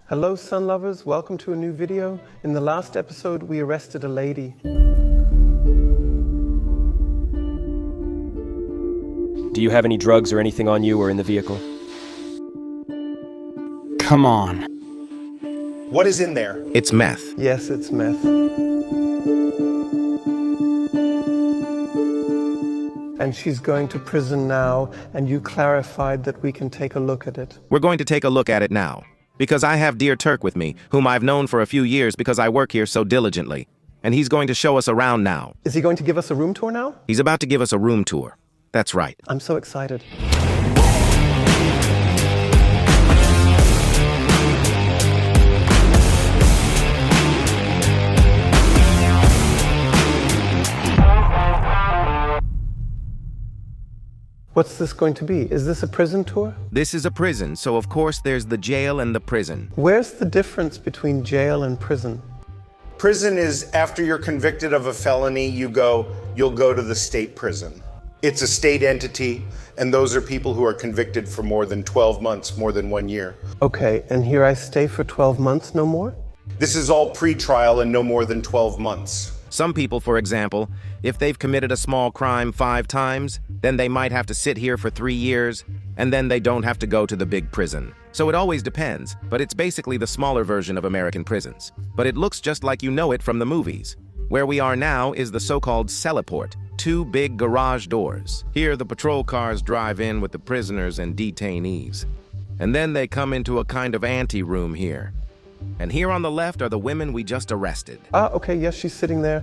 Hello, sun lovers. Welcome to a new video. In the last episode, we arrested a lady. Do you have any drugs or anything on you or in the vehicle? Come on. What is in there? It's meth. Yes, it's meth. And she's going to prison now, and you clarified that we can take a look at it. We're going to take a look at it now, because I have Dear Turk with me, whom I've known for a few years because I work here so diligently. And he's going to show us around now. Is he going to give us a room tour now? He's about to give us a room tour. That's right. I'm so excited. What's this going to be? Is this a prison tour? This is a prison, so of course there's the jail and the prison. Where's the difference between jail and prison? Prison is after you're convicted of a felony, you'll go to the state prison. It's a state entity, and those are people who are convicted for more than 12 months, more than 1 year. Okay, and here I stay for 12 months, no more? This is all pre-trial and no more than 12 months. Some people, for example, if they've committed a small crime 5 times, then they might have to sit here for 3 years, and then they don't have to go to the big prison. So it always depends, but it's basically the smaller version of American prisons. But it looks just like you know it from the movies. Where we are now is the so-called Celliport, 2 big garage doors. Here the patrol cars drive in with the prisoners and detainees. And then they come into a kind of ante-room here. And here on the left are the women we just arrested. Okay, yes, she's sitting there.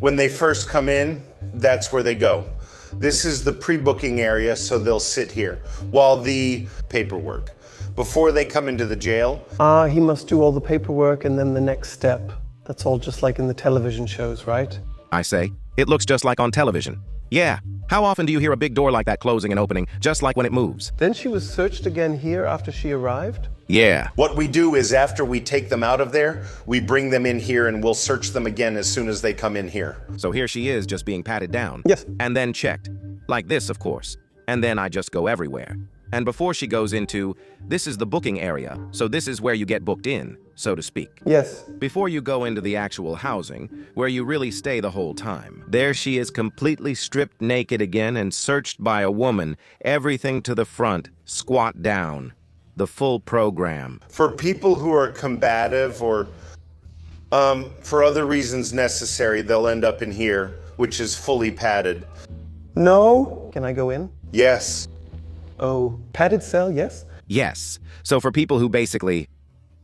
When they first come in, that's where they go. This is the pre-booking area, so they'll sit here while the paperwork. Before they come into the jail. He must do all the paperwork and then the next step. That's all just like in the television shows, right? I say, it looks just like on television. Yeah, how often do you hear a big door like that closing and opening, just like when it moves? Then she was searched again here after she arrived? Yeah. What we do is after we take them out of there, we bring them in here and we'll search them again as soon as they come in here. So here she is just being patted down. Yes. And then checked. Like this, of course. And then I just go everywhere. And before she goes into, this is the booking area, so this is where you get booked in, so to speak. Yes. Before you go into the actual housing, where you really stay the whole time. There she is completely stripped naked again and searched by a woman, everything to the front, squat down. The full program. For people who are combative or for other reasons necessary, they'll end up in here, which is fully padded. No? Can I go in? Yes. Oh, padded cell, yes? Yes. So for people who basically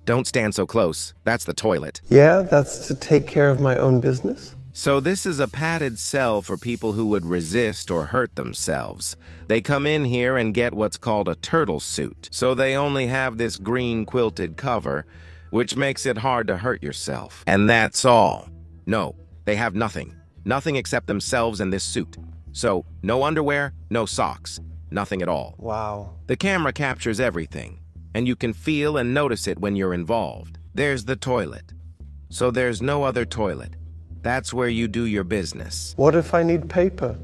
don't stand so close, that's the toilet. Yeah, that's to take care of my own business. So this is a padded cell for people who would resist or hurt themselves. They come in here and get what's called a turtle suit. So they only have this green quilted cover, which makes it hard to hurt yourself. And that's all. No, they have nothing. Nothing except themselves and this suit. So no underwear, no socks, nothing at all. Wow. The camera captures everything, and you can feel and notice it when you're involved. There's the toilet. So there's no other toilet. That's where you do your business. What if I need paper?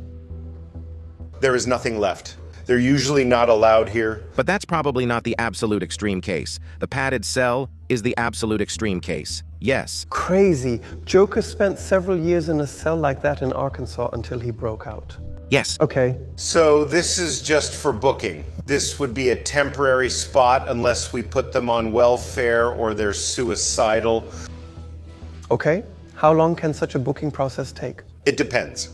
There is nothing left. They're usually not allowed here. But that's probably not the absolute extreme case. The padded cell is the absolute extreme case. Yes. Crazy. Joker spent several years in a cell like that in Arkansas until he broke out. Yes. Okay. So this is just for booking. This would be a temporary spot unless we put them on welfare or they're suicidal. Okay. How long can such a booking process take? It depends.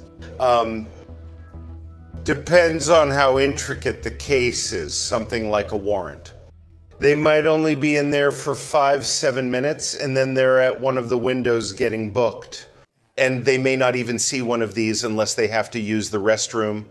Depends on how intricate the case is, something like a warrant. They might only be in there for 5-7 minutes, and then they're at one of the windows getting booked. And they may not even see one of these unless they have to use the restroom.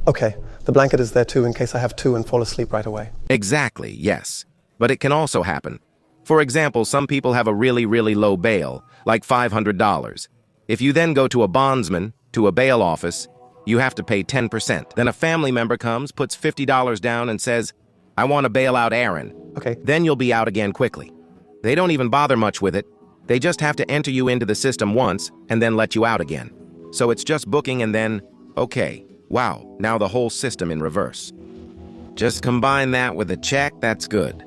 Okay. The blanket is there too in case I have to and fall asleep right away. Exactly, yes. But it can also happen. For example, some people have a really, really low bail, like $500. If you then go to a bondsman, to a bail office, you have to pay 10%. Then a family member comes, puts $50 down and says, I want to bail out Aaron. Okay. Then you'll be out again quickly. They don't even bother much with it. They just have to enter you into the system once and then let you out again. So it's just booking and then, okay, wow, now the whole system in reverse. Just combine that with a check, that's good.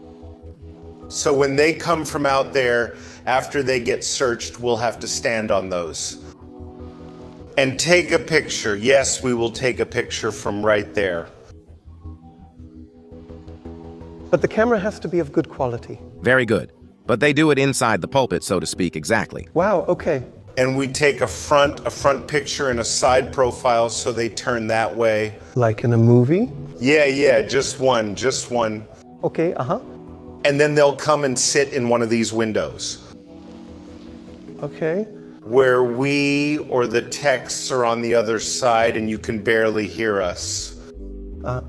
So when they come from out there, after they get searched, we'll have to stand on those. And take a picture. Yes, we will take a picture from right there. But the camera has to be of good quality. Very good. But they do it inside the pulpit, so to speak, exactly. Wow, okay. And we take a front picture and a side profile so they turn that way. Like in a movie? Yeah, just one. Okay, And then they'll come and sit in one of these windows Okay. where we or the texts are on the other side and you can barely hear us.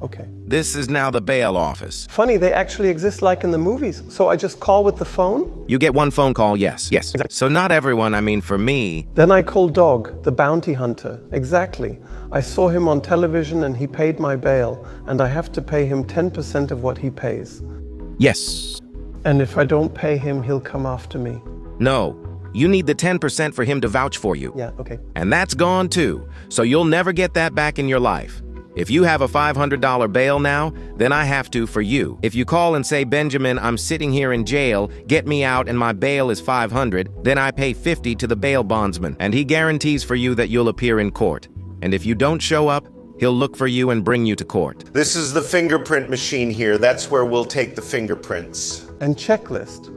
Okay. This is now the bail office. Funny, they actually exist like in the movies. So I just call with the phone? You get one phone call, yes. Exactly. So not everyone, I mean, for me, Then I call Dog, the bounty hunter. Exactly. I saw him on television and he paid my bail, and I have to pay him 10% of what he pays. yes. And if I don't pay him, he'll come after me. No. You need the 10% for him to vouch for you. Yeah, okay. And that's gone too. So you'll never get that back in your life. If you have a $500 bail now, then I have to for you. If you call and say, Benjamin, I'm sitting here in jail, get me out and my bail is $500, then I pay $50 to the bail bondsman, and he guarantees for you that you'll appear in court. And if you don't show up, he'll look for you and bring you to court. This is the fingerprint machine here. That's where we'll take the fingerprints. And checklist.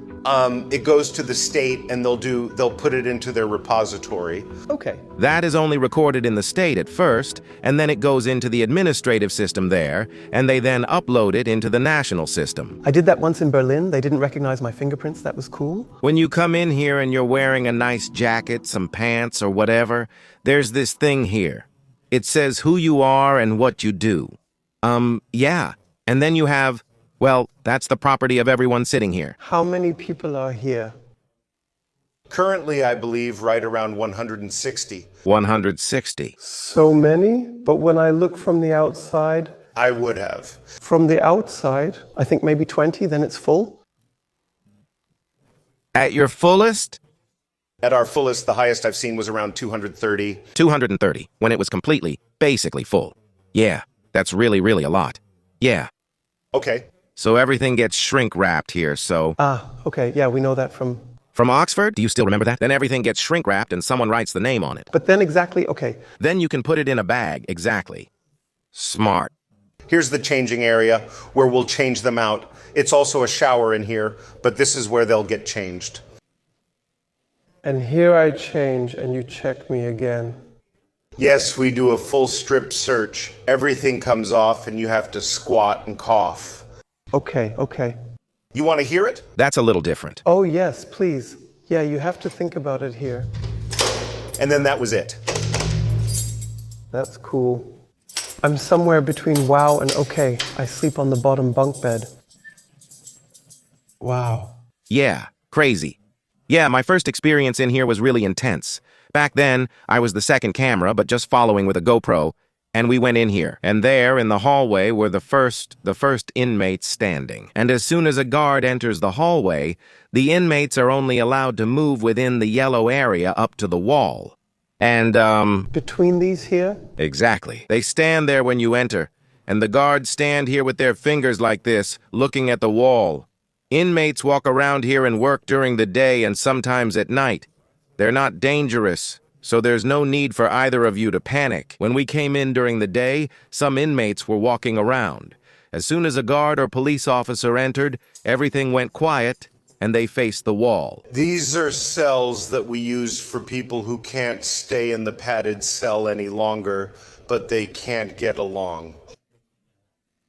It goes to the state and they'll put it into their repository. Okay. That is only recorded in the state at first, and then it goes into the administrative system there, and they then upload it into the national system. I did that once in Berlin. They didn't recognize my fingerprints. That was cool. When you come in here and you're wearing a nice jacket, some pants, or whatever, there's this thing here. It says who you are and what you do. Yeah. And then you have, well, that's the property of everyone sitting here. How many people are here? Currently, I believe, right around 160. 160. So many, but when I look from the outside, I would have. from the outside, I think maybe 20, then it's full. At your fullest? At our fullest, the highest I've seen was around 230. 230, when it was completely, basically full. Yeah, that's really, really a lot. Yeah. Okay. So everything gets shrink-wrapped here, so... Okay, yeah, we know that from... From Oxford? Do you still remember that? Then everything gets shrink-wrapped and someone writes the name on it. But then exactly, okay. Then you can put it in a bag, exactly. Smart. Here's the changing area where we'll change them out. It's also a shower in here, but this is where they'll get changed. And here I change and you check me again. Yes, we do a full strip search. Everything comes off and you have to squat and cough. Okay. You want to hear it? That's a little different. Oh, yes, please. Yeah, you have to think about it here. And then that was it. That's cool. I'm somewhere between wow and okay. I sleep on the bottom bunk bed. Wow. Yeah, crazy. Yeah, my first experience in here was really intense. Back then, I was the second camera, but just following with a GoPro, and we went in here. And there, in the hallway, were the first inmates standing. And as soon as a guard enters the hallway, the inmates are only allowed to move within the yellow area up to the wall. And, Between these here? Exactly. They stand there when you enter, and the guards stand here with their fingers like this, looking at the wall. Inmates walk around here and work during the day and sometimes at night. They're not dangerous, so there's no need for either of you to panic. When we came in during the day, some inmates were walking around. As soon as a guard or police officer entered, everything went quiet, and they faced the wall. These are cells that we use for people who can't stay in the padded cell any longer, but they can't get along.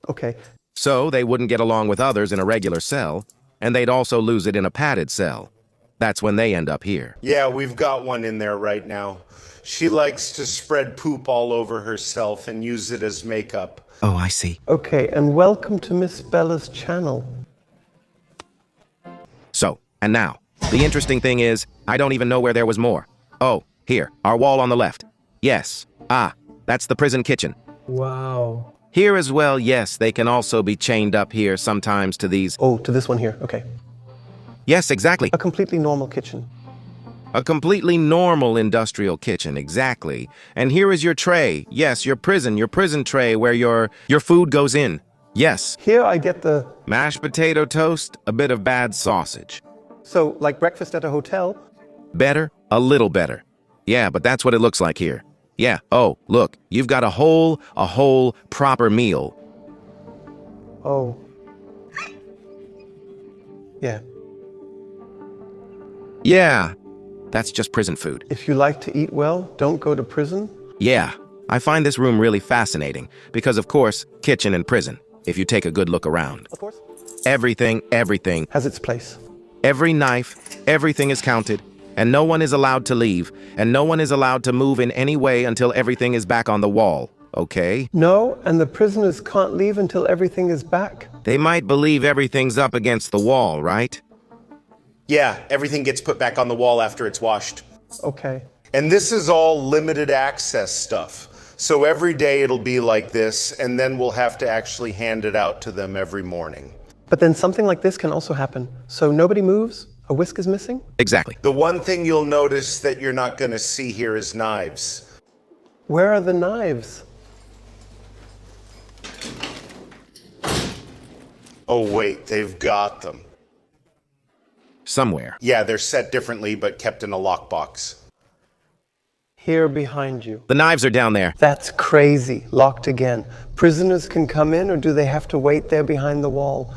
Okay. So they wouldn't get along with others in a regular cell, and they'd also lose it in a padded cell. That's when they end up here. Yeah, we've got one in there right now. She likes to spread poop all over herself and use it as makeup. Oh, I see. Okay, and welcome to Miss Bella's channel. So, and now, the interesting thing is, I don't even know where there was more. Oh, here, our wall on the left. Yes. That's the prison kitchen. Wow. Here as well, yes, they can also be chained up here sometimes to these... Oh, to this one here. Okay. Yes, exactly. A completely normal kitchen. A completely normal industrial kitchen, exactly. And here is your tray. Yes, your prison tray where your food goes in. Yes. Here I get the... Mashed potato toast, a bit of bad sausage. So, like breakfast at a hotel? Better? A little better. Yeah, but that's what it looks like here. Yeah, oh, look, you've got a whole proper meal. Oh. Yeah. Yeah, that's just prison food. If you like to eat well, don't go to prison? Yeah, I find this room really fascinating because, of course, kitchen and prison, if you take a good look around. Of course. Everything Has its place. every knife, everything is counted, and no one is allowed to leave, and no one is allowed to move in any way until everything is back on the wall, okay? No, and the prisoners can't leave until everything is back. They might believe everything's up against the wall, right? Yeah, everything gets put back on the wall after it's washed. Okay. And this is all limited access stuff. So every day it'll be like this, and then we'll have to actually hand it out to them every morning. But then something like this can also happen. So nobody moves? A whisk is missing? Exactly. The one thing you'll notice that you're not going to see here is knives. Where are the knives? Oh, wait, they've got them. Somewhere. Yeah, they're set differently, but kept in a lockbox. Here behind you. The knives are down there. That's crazy. Locked again. Prisoners can come in, or do they have to wait there behind the wall?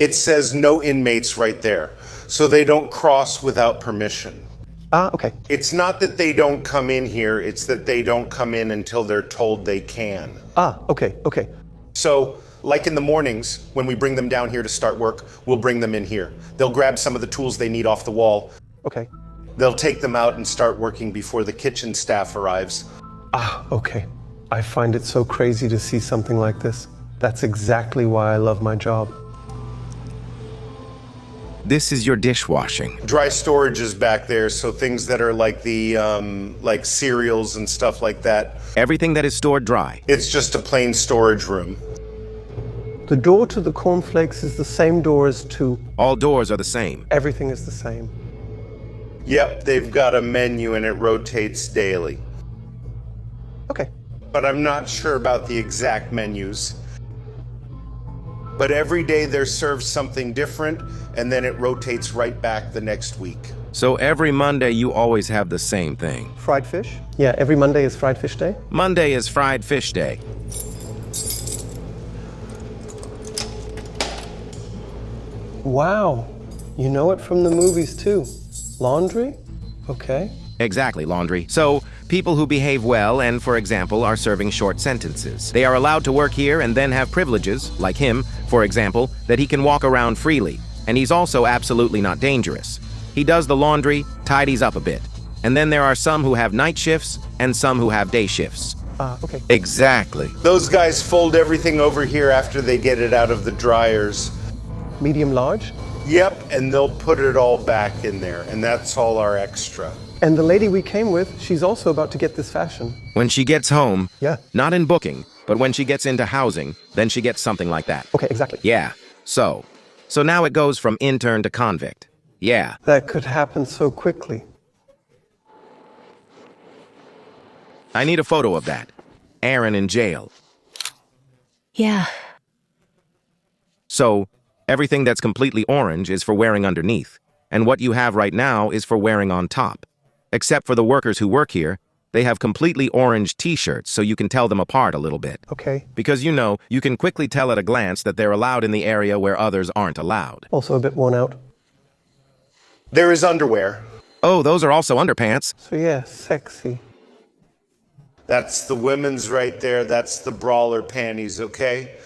It says no inmates right there, so they don't cross without permission. Ah, okay. It's not that they don't come in here, it's that they don't come in until they're told they can. Ah, okay, okay. So, like in the mornings, when we bring them down here to start work, we'll bring them in here. They'll grab some of the tools they need off the wall. Okay. They'll take them out and start working before the kitchen staff arrives. Ah, okay. I find it so crazy to see something like this. That's exactly why I love my job. This is your dishwashing. Dry storage is back there, so things that are like the, like cereals and stuff like that. Everything that is stored dry. It's just a plain storage room. The door to the cornflakes is the same door as to... All doors are the same. Everything is the same. Yep, they've got a menu and it rotates daily. Okay. But I'm not sure about the exact menus. But every day they're served something different, and then it rotates right back the next week. So every Monday you always have the same thing. Fried fish? Yeah, every Monday is fried fish day. Monday is fried fish day. Wow. You know it from the movies too. Laundry? Okay. Exactly, laundry. So, people who behave well and, for example, are serving short sentences. They are allowed to work here and then have privileges, like him, for example, that he can walk around freely. And he's also absolutely not dangerous. He does the laundry, tidies up a bit. And then there are some who have night shifts and some who have day shifts. Okay. Exactly. Those guys fold everything over here after they get it out of the dryers. Medium large? Yep, and they'll put it all back in there, and that's all our extra. And the lady we came with, she's also about to get this fashion. When she gets home, Yeah. not in booking, but when she gets into housing, then she gets something like that. Okay, exactly. Yeah, so now it goes from intern to convict. Yeah. That could happen so quickly. I need a photo of that. Aaron in jail. Yeah. So, everything that's completely orange is for wearing underneath, and what you have right now is for wearing on top. Except for the workers who work here, they have completely orange t-shirts so you can tell them apart a little bit. Okay. Because you can quickly tell at a glance that they're allowed in the area where others aren't allowed. Also a bit worn out. There is underwear. Oh, those are also underpants. So yeah, sexy. That's the women's right there. That's the brawler panties, okay?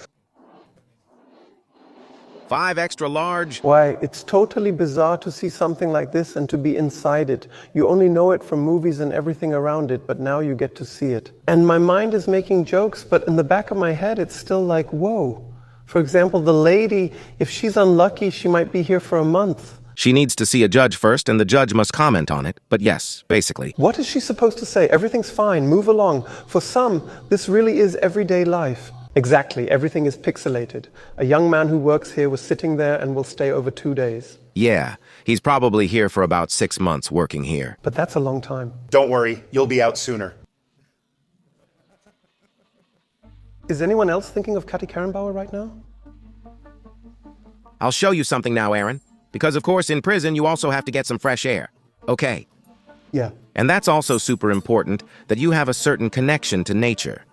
5 extra large. Why, it's totally bizarre to see something like this and to be inside it. You only know it from movies and everything around it, but now you get to see it. And my mind is making jokes, but in the back of my head, it's still like, whoa. For example, the lady, if she's unlucky, she might be here for a month. She needs to see a judge first, and the judge must comment on it. But yes, basically. What is she supposed to say? Everything's fine, move along. For some, this really is everyday life. Exactly, everything is pixelated. A young man who works here was sitting there and will stay over 2 days. Yeah, he's probably here for about 6 months working here. But that's a long time. Don't worry, you'll be out sooner. Is anyone else thinking of Kati Karrenbauer right now? I'll show you something now, Aaron. Because, of course, in prison, you also have to get some fresh air. Okay. Yeah. And that's also super important, that you have a certain connection to nature.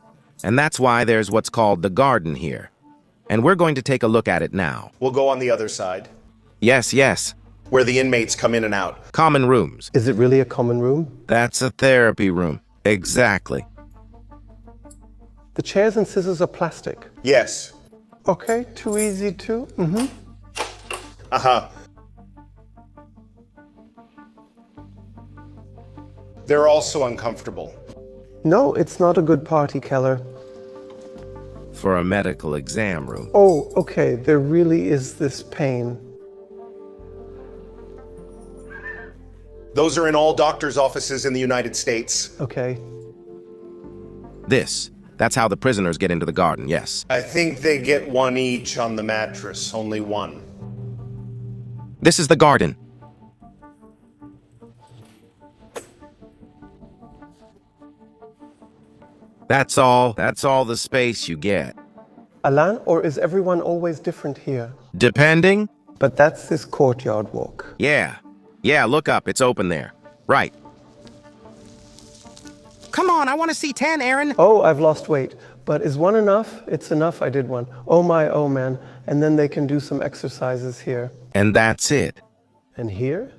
And that's why there's what's called the garden here. And we're going to take a look at it now. We'll go on the other side, Yes, yes. where the inmates come in and out. Common rooms. Is it really a common room? That's a therapy room. Exactly. The chairs and scissors are plastic. Yes. Okay, too easy too. Uh-huh. They're also uncomfortable. No, it's not a good party, Keller. For a medical exam room. Oh, okay, there really is this pain. Those are in all doctors' offices in the United States. Okay. That's how the prisoners get into the garden, yes. I think they get one each on the mattress, only one. This is the garden. That's all the space you get. Alain, or is everyone always different here? Depending? But that's this courtyard walk. Yeah, look up, it's open there. Right. Come on, I want to see 10, Aaron. Oh, I've lost weight. But is one enough? It's enough, I did one. Oh my, oh man. And then they can do some exercises here. And that's it. And here?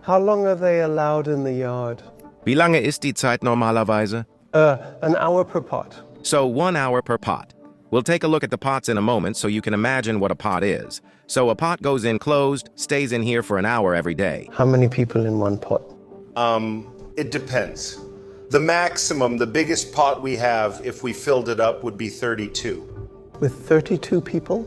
How long are they allowed in the yard? Wie lange ist die Zeit normalerweise? An hour per pot. So 1 hour per pot. We'll take a look at the pots in a moment so you can imagine what a pot is. So a pot goes in closed, stays in here for an hour every day. How many people in one pot? It depends. The maximum, the biggest pot we have, if we filled it up, would be 32. With 32 people?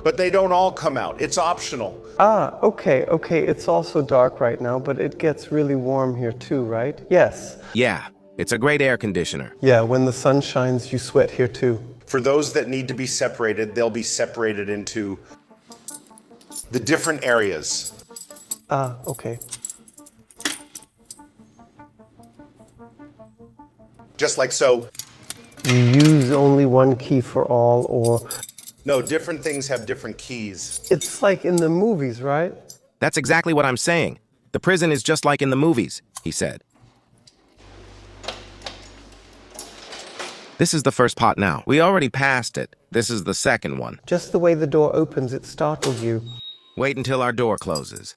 But they don't all come out. It's optional. Ah, okay. It's also dark right now, but it gets really warm here too, right? Yes. Yeah, it's a great air conditioner. Yeah, when the sun shines, you sweat here too. For those that need to be separated, they'll be separated into the different areas. Ah, okay. Just like so. You use only one key for all, or... No, different things have different keys. It's like in the movies, right? That's exactly what I'm saying. The prison is just like in the movies, he said. This is the first pot now. We already passed it. This is the second one. Just the way the door opens, it startled you. Wait until our door closes.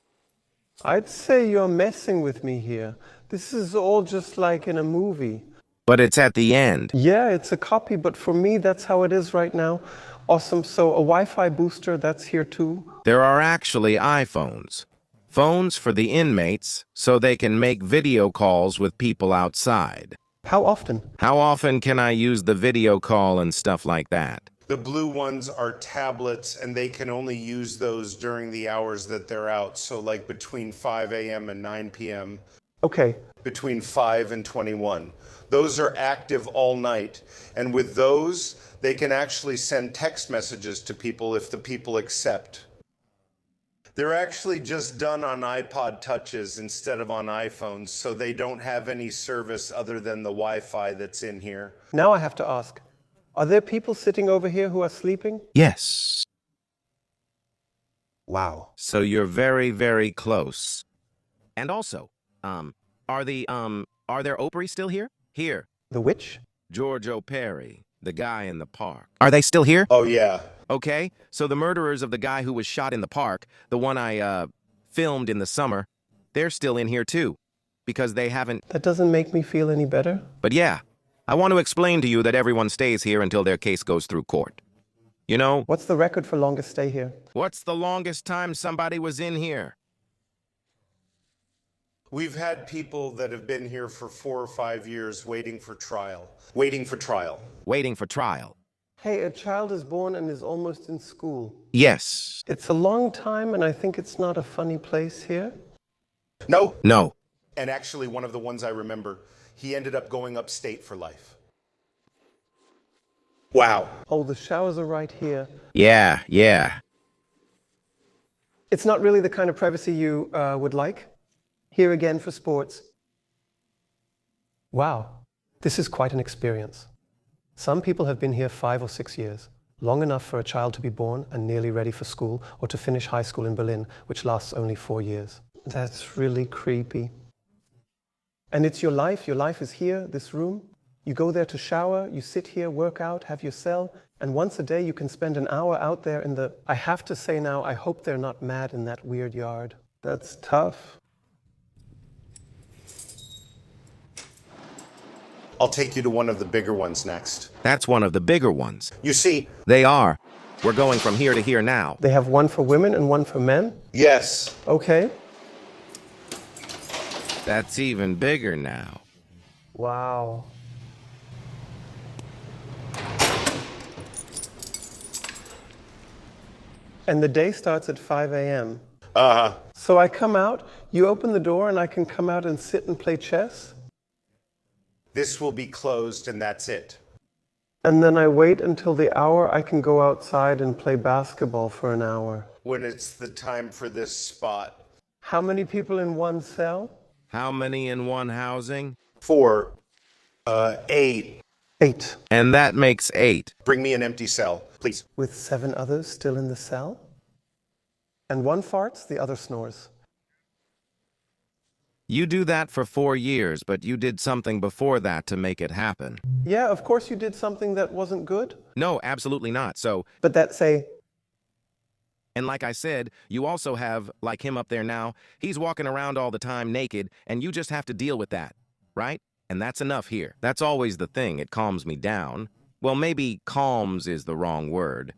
I'd say you're messing with me here. This is all just like in a movie. But it's at the end. Yeah, it's a copy, but for me, that's how it is right now. Awesome. So a Wi-Fi booster, that's here too? There are actually iPhones. Phones for the inmates, so they can make video calls with people outside. How often? How often can I use the video call and stuff like that? The blue ones are tablets, and they can only use those during the hours that they're out. So like between 5 a.m. and 9 p.m. Okay. Between 5 and 21. Those are active all night. And with those, they can actually send text messages to people if the people accept. They're actually just done on iPod touches instead of on iPhones, so they don't have any service other than the Wi-Fi that's in here. Now I have to ask, are there people sitting over here who are sleeping? Yes. Wow. So you're very, very close. And also, are there Opry still here? Here. The witch? Giorgio Perry, the guy in the park. Are they still here? Oh, yeah. Okay, so the murderers of the guy who was shot in the park, the one I, filmed in the summer, they're still in here too. Because they haven't... That doesn't make me feel any better. But yeah, I want to explain to you that everyone stays here until their case goes through court. You know... What's the record for longest stay here? What's the longest time somebody was in here? We've had people that have been here for 4 or 5 years waiting for trial. Waiting for trial. Waiting for trial. Hey, a child is born and is almost in school. Yes. It's a long time, and I think it's not a funny place here. No. No. And actually, one of the ones I remember, he ended up going upstate for life. Wow. Oh, the showers are right here. Yeah. It's not really the kind of privacy you would like. Here again for sports. Wow, this is quite an experience. Some people have been here 5 or 6 years, long enough for a child to be born and nearly ready for school, or to finish high school in Berlin, which lasts only 4 years. That's really creepy. And it's your life is here, this room. You go there to shower, you sit here, work out, have your cell, and once a day you can spend an hour out there in the... I have to say now, I hope they're not mad in that weird yard. That's tough. I'll take you to one of the bigger ones next. That's one of the bigger ones. You see, They are. We're going from here to here now. They have one for women and one for men? yes, Okay. That's even bigger now. Wow. And the day starts at 5 a.m. So I come out, you open the door, and I can come out and sit and play chess? this will be closed and that's it. And then I wait until the hour I can go outside and play basketball for an hour. When it's the time for this spot. How many people in one cell? How many in one housing? 4, 8. 8. And that makes 8. Bring me an empty cell, please. With 7 others still in the cell? And one farts, the other snores. You do that for 4 years, but you did something before that to make it happen. Yeah, of course you did something that wasn't good. No, absolutely not. So, But that's and like I said, you also have, like him up there now, he's walking around all the time naked, and you just have to deal with that, right? And that's enough here. That's always the thing. It calms me down. Well, maybe calms is the wrong word.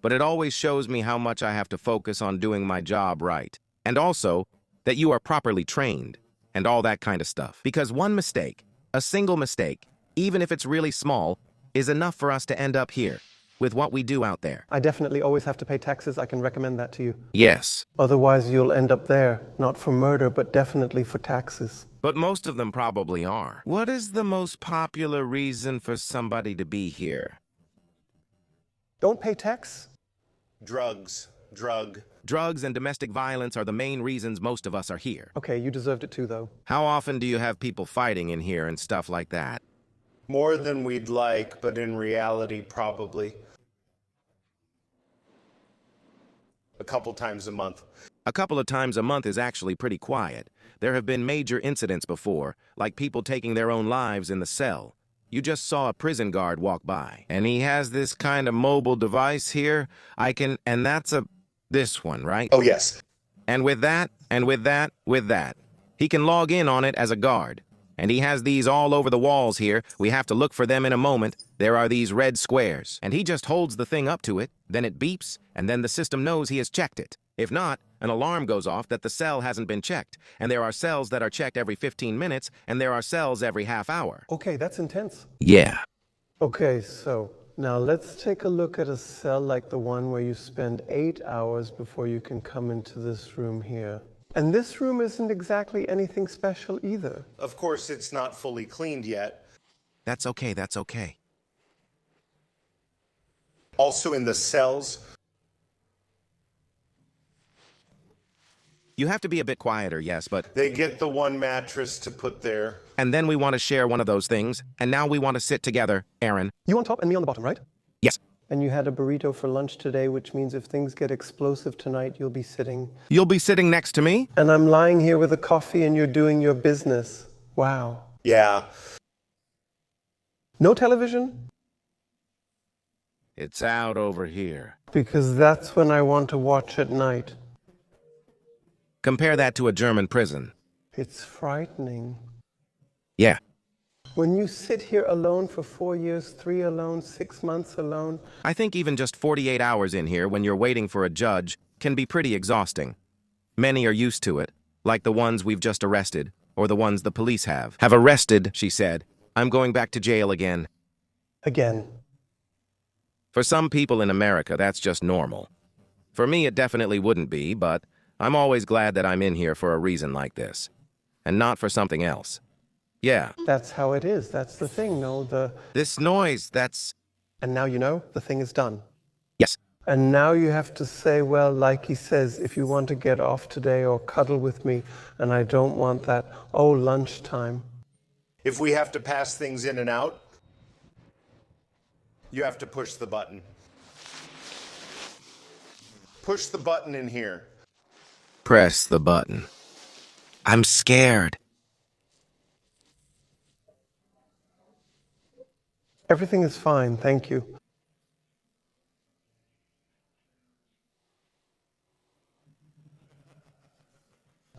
But it always shows me how much I have to focus on doing my job right. And also, that you are properly trained, and all that kind of stuff. Because one mistake, a single mistake, even if it's really small, is enough for us to end up here, with what we do out there. I definitely always have to pay taxes. I can recommend that to you. Yes. Otherwise you'll end up there, not for murder, but definitely for taxes. But most of them probably are. What is the most popular reason for somebody to be here? Don't pay tax? Drugs. Drugs and domestic violence are the main reasons most of us are here. Okay, you deserved it too, though. How often do you have people fighting in here and stuff like that? More than we'd like, but in reality, probably a couple times a month. A couple of times a month is actually pretty quiet. There have been major incidents before, like people taking their own lives in the cell. You just saw a prison guard walk by, and he has this kind of mobile device here. And that's this one, right? Oh, yes. And with that, he can log in on it as a guard. And he has these all over the walls here. We have to look for them in a moment. There are these red squares. And he just holds the thing up to it, then it beeps, and then the system knows he has checked it. If not, an alarm goes off that the cell hasn't been checked. And there are cells that are checked every 15 minutes, and there are cells every half hour. Okay, that's intense. Yeah. Okay, so now let's take a look at a cell like the one where you spend 8 hours before you can come into this room here. And this room isn't exactly anything special either. Of course, it's not fully cleaned yet. That's okay, that's okay. Also in the cells, You have to be a bit quieter, yes, but... they get the one mattress to put there. And then we want to share one of those things, and now we want to sit together, Aaron. You on top and me on the bottom, right? Yes. And you had a burrito for lunch today, which means if things get explosive tonight, you'll be sitting. You'll be sitting next to me? And I'm lying here with a coffee and you're doing your business. Wow. Yeah. No television? It's out over here. Because that's when I want to watch at night. Compare that to a German prison. It's frightening. Yeah. When you sit here alone for 4 years, 3 alone, 6 months alone. I think even just 48 hours in here when you're waiting for a judge can be pretty exhausting. Many are used to it, like the ones we've just arrested, or the ones the police have. Have arrested, she said. I'm going back to jail again. Again. For some people in America, that's just normal. For me, it definitely wouldn't be, but I'm always glad that I'm in here for a reason like this, and not for something else. Yeah. That's how it is. That's the thing, no? This noise, that's... And now you know, the thing is done. Yes. And now you have to say, well, like he says, if you want to get off today or cuddle with me, and I don't want that, oh, lunchtime. If we have to pass things in and out, you have to push the button. Push the button in here. Press the button. I'm scared. Everything is fine, thank you.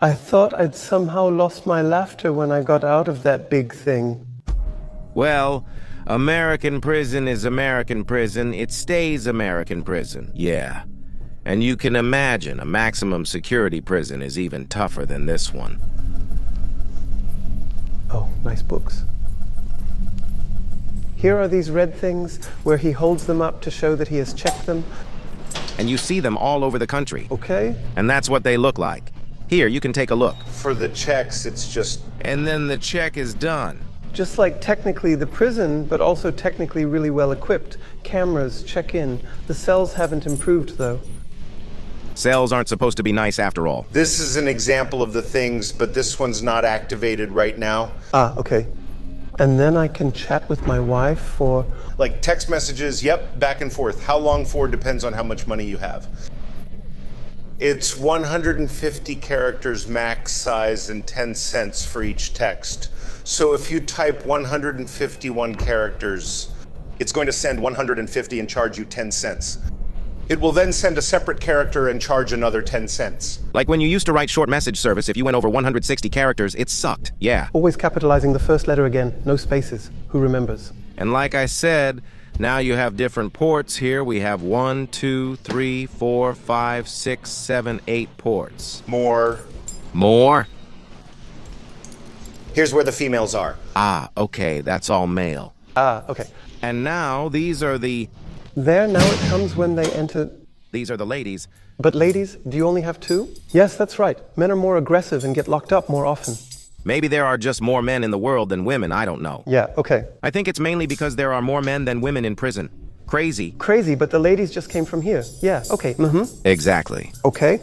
I thought I'd somehow lost my laughter when I got out of that big thing. Well, American prison is American prison. It stays American prison. Yeah. And you can imagine a maximum security prison is even tougher than this one. Oh, nice books. Here are these red things where he holds them up to show that he has checked them. And you see them all over the country. Okay. And that's what they look like. Here, you can take a look. For the checks, it's just... And then the check is done. Just like technically the prison, but also technically really well equipped. Cameras, check-in. The cells haven't improved, though. Cells aren't supposed to be nice after all. This is an example of the things, but this one's not activated right now. Ah, okay. And then I can chat with my wife for... Like text messages, yep, back and forth. How long for depends on how much money you have. It's 150 characters max size and 10 cents for each text. So if you type 151 characters, it's going to send 150 and charge you 10 cents. It will then send a separate character and charge another 10 cents. Like when you used to write short message service, if you went over 160 characters, it sucked. Yeah. Always capitalizing the first letter again, no spaces. Who remembers? And like I said, now you have different ports here. We have 1, 2, 3, 4, 5, 6, 7, 8 ports. More. More? Here's where the females are. Ah, okay, that's all male. Ah, okay. And now these are the... There, now it comes when they enter... These are the ladies. But ladies, do you only have two? Yes, that's right. Men are more aggressive and get locked up more often. Maybe there are just more men in the world than women, I don't know. Yeah, okay. I think it's mainly because there are more men than women in prison. Crazy. Crazy, but the ladies just came from here. Yeah, okay, Exactly. Okay.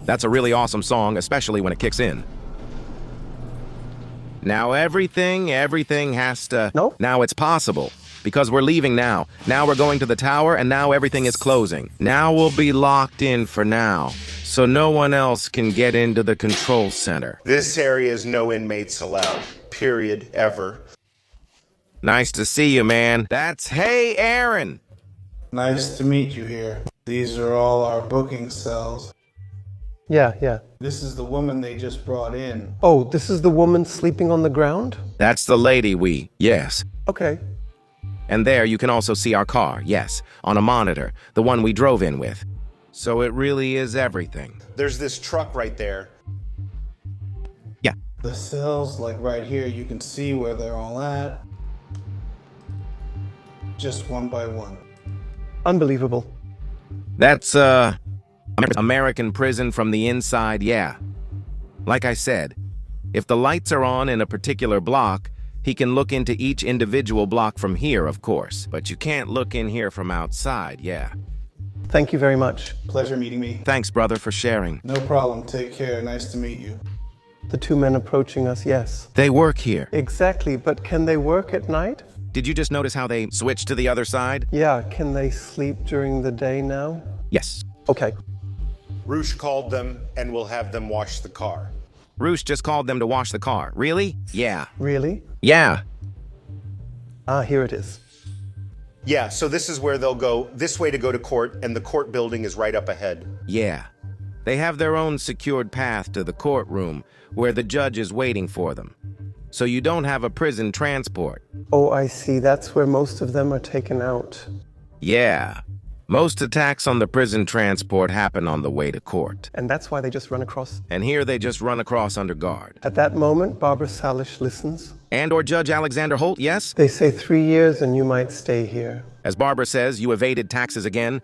That's a really awesome song, especially when it kicks in. Now everything has to... No. Now it's possible. Because we're leaving now. Now we're going to the tower, and now everything is closing. Now we'll be locked in for now. So no one else can get into the control center. This area is no inmates allowed. Period. Ever. Nice to see you, man. That's... Hey, Aaron! Nice to meet you here. These are all our booking cells. Yeah. This is the woman they just brought in. Oh, this is the woman sleeping on the ground? That's the lady yes. Okay. And there you can also see our car, yes, on a monitor, the one we drove in with. So it really is everything. There's this truck right there. Yeah. The cells, like right here, you can see where they're all at. Just one by one. Unbelievable. That's, American prison from the inside, yeah. Like I said, if the lights are on in a particular block, he can look into each individual block from here, of course. But you can't look in here from outside, yeah. Thank you very much. Pleasure meeting me. Thanks, brother, for sharing. No problem. Take care. Nice to meet you. The two men approaching us, yes. They work here. Exactly, but can they work at night? Did you just notice how they switched to the other side? Yeah, can they sleep during the day now? Yes. Okay. Roosh called them and will have them wash the car. Roosh just called them to wash the car. Really? Yeah. Really? Yeah. Ah, here it is. Yeah, so this is where they'll go this way to go to court, and the court building is right up ahead. Yeah. They have their own secured path to the courtroom where the judge is waiting for them. So you don't have a prison transport. Oh, I see. That's where most of them are taken out. Yeah. Most attacks on the prison transport happen on the way to court. And that's why they just run across. And here they just run across under guard. At that moment, Barbara Salish listens. And or Judge Alexander Holt, yes? They say 3 years and you might stay here. As Barbara says, you evaded taxes again.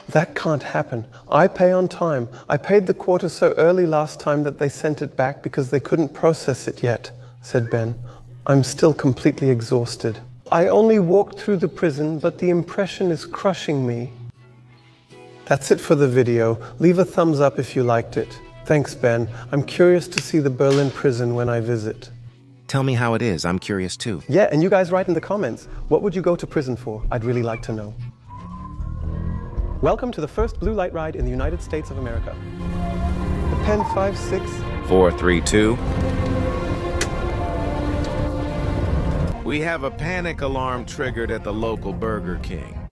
That can't happen. I pay on time. I paid the quarter so early last time that they sent it back because they couldn't process it yet, said Ben. I'm still completely exhausted. I only walked through the prison, but the impression is crushing me. That's it for the video. Leave a thumbs up if you liked it. Thanks, Ben. I'm curious to see the Berlin prison when I visit. Tell me how it is. I'm curious too. Yeah, and you guys write in the comments. What would you go to prison for? I'd really like to know. Welcome to the first blue light ride in the United States of America. The pen 5-6. 432. We have a panic alarm triggered at the local Burger King.